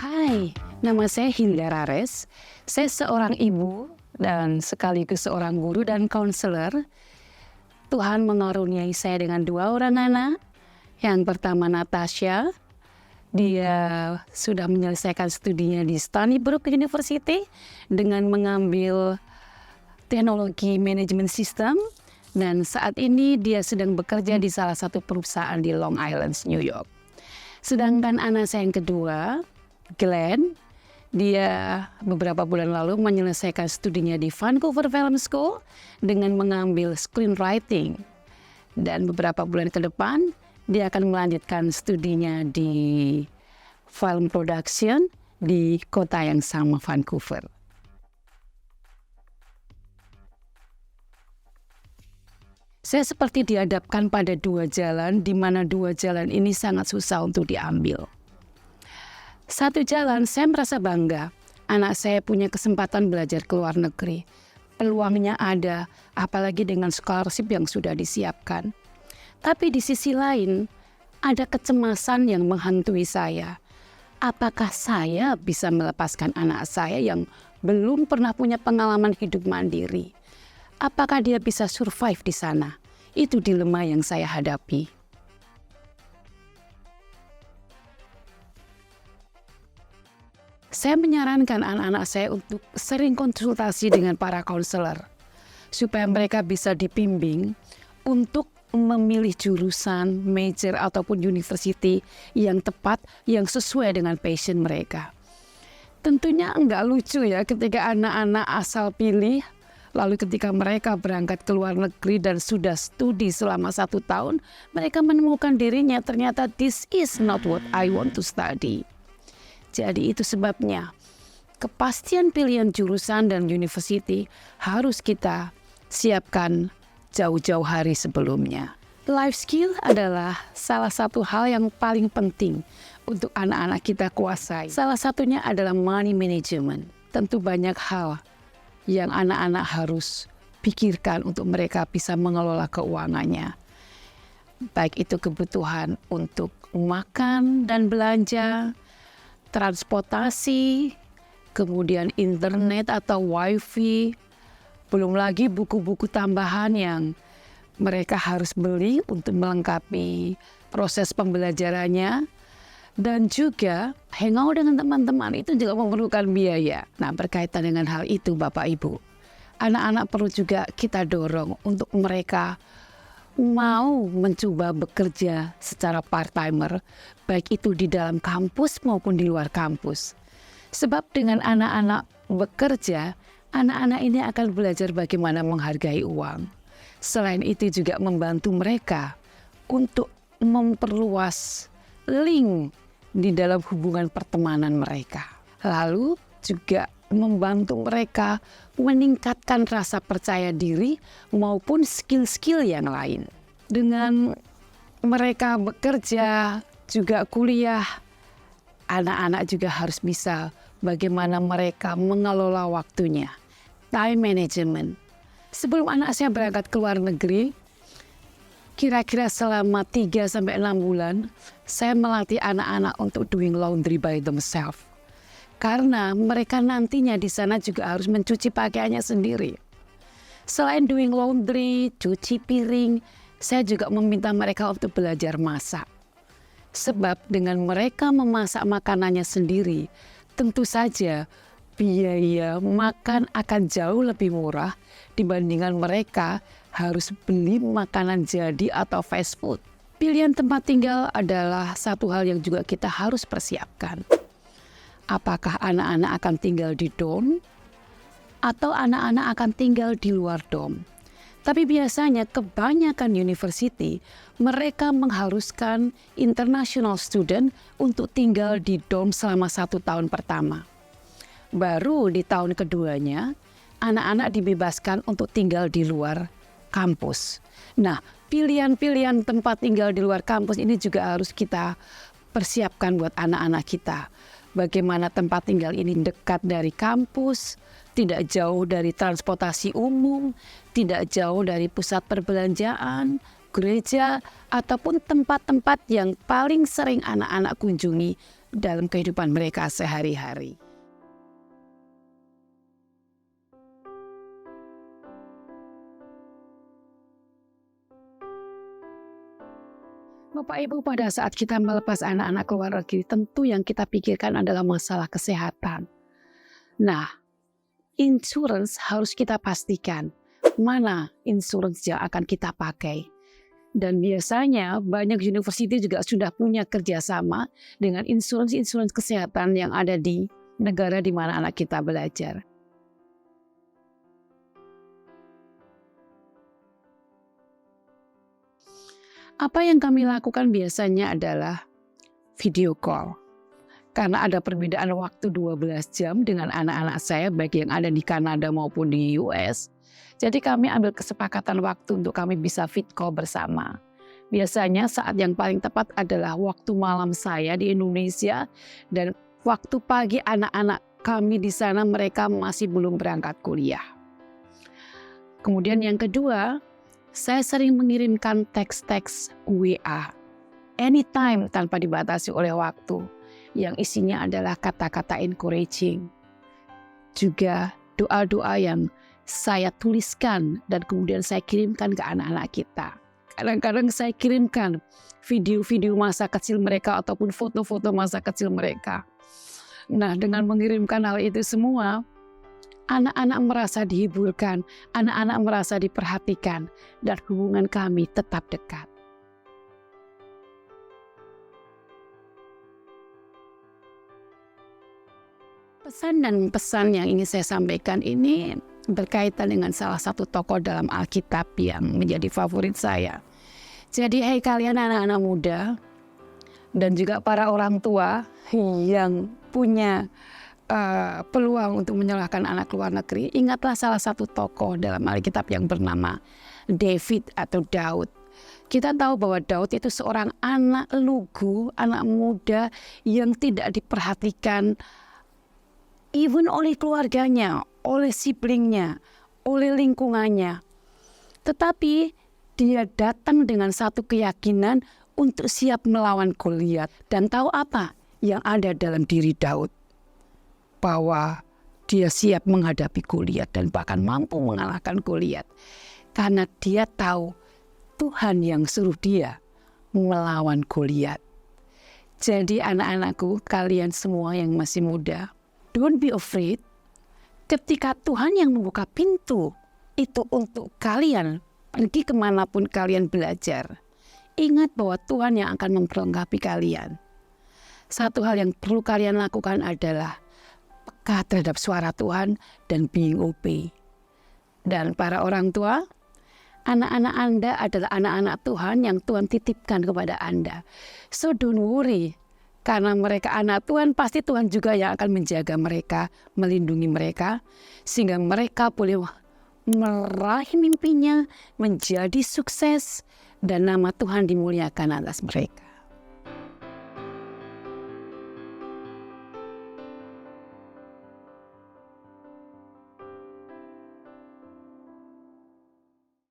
Hai, nama saya Hilda Rares. Saya seorang ibu dan sekaligus seorang guru dan konselor. Tuhan mengaruniai saya dengan 2 orang anak. Yang pertama Natasha, dia sudah menyelesaikan studinya di Stony Brook University dengan mengambil teknologi manajemen sistem. Dan saat ini dia sedang bekerja di salah satu perusahaan di Long Island, New York. Sedangkan anak saya yang kedua, Glenn, dia beberapa bulan lalu menyelesaikan studinya di Vancouver Film School dengan mengambil screenwriting. Dan beberapa bulan ke depan, dia akan melanjutkan studinya di film production di kota yang sama, Vancouver. Saya seperti dihadapkan pada 2 jalan, di mana 2 jalan ini sangat susah untuk diambil. Satu jalan, saya merasa bangga. Anak saya punya kesempatan belajar ke luar negeri. Peluangnya ada, apalagi dengan scholarship yang sudah disiapkan. Tapi di sisi lain, ada kecemasan yang menghantui saya. Apakah saya bisa melepaskan anak saya yang belum pernah punya pengalaman hidup mandiri? Apakah dia bisa survive di sana? Itu dilema yang saya hadapi. Saya menyarankan anak-anak saya untuk sering konsultasi dengan para konselor, supaya mereka bisa dibimbing untuk memilih jurusan, major, ataupun university yang tepat, yang sesuai dengan passion mereka. Tentunya enggak lucu ya ketika anak-anak asal pilih, lalu ketika mereka berangkat ke luar negeri dan sudah studi selama 1 tahun, mereka menemukan dirinya ternyata this is not what I want to study. Jadi itu sebabnya kepastian pilihan jurusan dan university harus kita siapkan jauh-jauh hari sebelumnya. Life skill adalah salah satu hal yang paling penting untuk anak-anak kita kuasai. Salah satunya adalah money management. Tentu banyak hal yang anak-anak harus pikirkan untuk mereka bisa mengelola keuangannya. Baik itu kebutuhan untuk makan dan belanja, transportasi, kemudian internet atau wifi, belum lagi buku-buku tambahan yang mereka harus beli untuk melengkapi proses pembelajarannya, dan juga hangout dengan teman-teman itu juga memerlukan biaya. Nah, berkaitan dengan hal itu Bapak Ibu, anak-anak perlu juga kita dorong untuk mereka mau mencoba bekerja secara part-timer, baik itu di dalam kampus maupun di luar kampus. Sebab dengan anak-anak bekerja, anak-anak ini akan belajar bagaimana menghargai uang. Selain itu juga membantu mereka untuk memperluas link di dalam hubungan pertemanan mereka. Lalu juga membantu mereka meningkatkan rasa percaya diri maupun skill-skill yang lain. Dengan mereka bekerja, juga kuliah, anak-anak juga harus bisa bagaimana mereka mengelola waktunya. Time management. Sebelum anak saya berangkat ke luar negeri, kira-kira selama 3-6 bulan, saya melatih anak-anak untuk doing laundry by themselves. Karena mereka nantinya di sana juga harus mencuci pakaiannya sendiri. Selain doing laundry, cuci piring, saya juga meminta mereka untuk belajar masak. Sebab dengan mereka memasak makanannya sendiri, tentu saja biaya makan akan jauh lebih murah dibandingkan mereka harus beli makanan jadi atau fast food. Pilihan tempat tinggal adalah satu hal yang juga kita harus persiapkan. Apakah anak-anak akan tinggal di dorm atau anak-anak akan tinggal di luar dorm? Tapi biasanya kebanyakan university mereka mengharuskan international student untuk tinggal di dorm selama 1 tahun pertama. Baru di tahun keduanya, anak-anak dibebaskan untuk tinggal di luar kampus. Nah, pilihan-pilihan tempat tinggal di luar kampus ini juga harus kita persiapkan buat anak-anak kita. Bagaimana tempat tinggal ini dekat dari kampus, tidak jauh dari transportasi umum, tidak jauh dari pusat perbelanjaan, gereja, ataupun tempat-tempat yang paling sering anak-anak kunjungi dalam kehidupan mereka sehari-hari. Bapak Ibu, pada saat kita melepas anak-anak ke luar negeri, tentu yang kita pikirkan adalah masalah kesehatan. Nah, insurance harus kita pastikan mana insurance yang akan kita pakai. Dan biasanya banyak university juga sudah punya kerjasama dengan insurance kesehatan yang ada di negara di mana anak kita belajar. Apa yang kami lakukan biasanya adalah video call. Karena ada perbedaan waktu 12 jam dengan anak-anak saya, baik yang ada di Kanada maupun di US. Jadi kami ambil kesepakatan waktu untuk kami bisa fit call bersama. Biasanya saat yang paling tepat adalah waktu malam saya di Indonesia, dan waktu pagi anak-anak kami di sana mereka masih belum berangkat kuliah. Kemudian yang kedua, saya sering mengirimkan teks-teks WA anytime tanpa dibatasi oleh waktu, yang isinya adalah kata-kata encouraging. Juga doa-doa yang saya tuliskan dan kemudian saya kirimkan ke anak-anak kita. Kadang-kadang saya kirimkan video-video masa kecil mereka ataupun foto-foto masa kecil mereka. Nah, dengan mengirimkan hal itu semua, anak-anak merasa dihiburkan, anak-anak merasa diperhatikan, dan hubungan kami tetap dekat. Pesan dan pesan yang ingin saya sampaikan ini berkaitan dengan salah satu tokoh dalam Alkitab yang menjadi favorit saya. Jadi, hai kalian anak-anak muda dan juga para orang tua yang punya peluang untuk menyerahkan anak luar negeri, ingatlah salah satu tokoh dalam Alkitab yang bernama David atau Daud. Kita tahu bahwa Daud itu seorang anak lugu, anak muda yang tidak diperhatikan even oleh keluarganya, oleh siblingnya, oleh lingkungannya. Tetapi dia datang dengan satu keyakinan untuk siap melawan Goliat. Dan tahu apa yang ada dalam diri Daud? Bahwa dia siap menghadapi Goliat dan bahkan mampu mengalahkan Goliat. Karena dia tahu Tuhan yang suruh dia melawan Goliat. Jadi anak-anakku, kalian semua yang masih muda, don't be afraid. Ketika Tuhan yang membuka pintu itu untuk kalian pergi kemanapun kalian belajar, ingat bahwa Tuhan yang akan memperlengkapi kalian. Satu hal yang perlu kalian lakukan adalah peka terhadap suara Tuhan dan being obey. Dan para orang tua, anak-anak Anda adalah anak-anak Tuhan yang Tuhan titipkan kepada Anda. So don't worry, karena mereka anak Tuhan, pasti Tuhan juga yang akan menjaga mereka, melindungi mereka, sehingga mereka boleh meraih mimpinya, menjadi sukses, dan nama Tuhan dimuliakan atas mereka.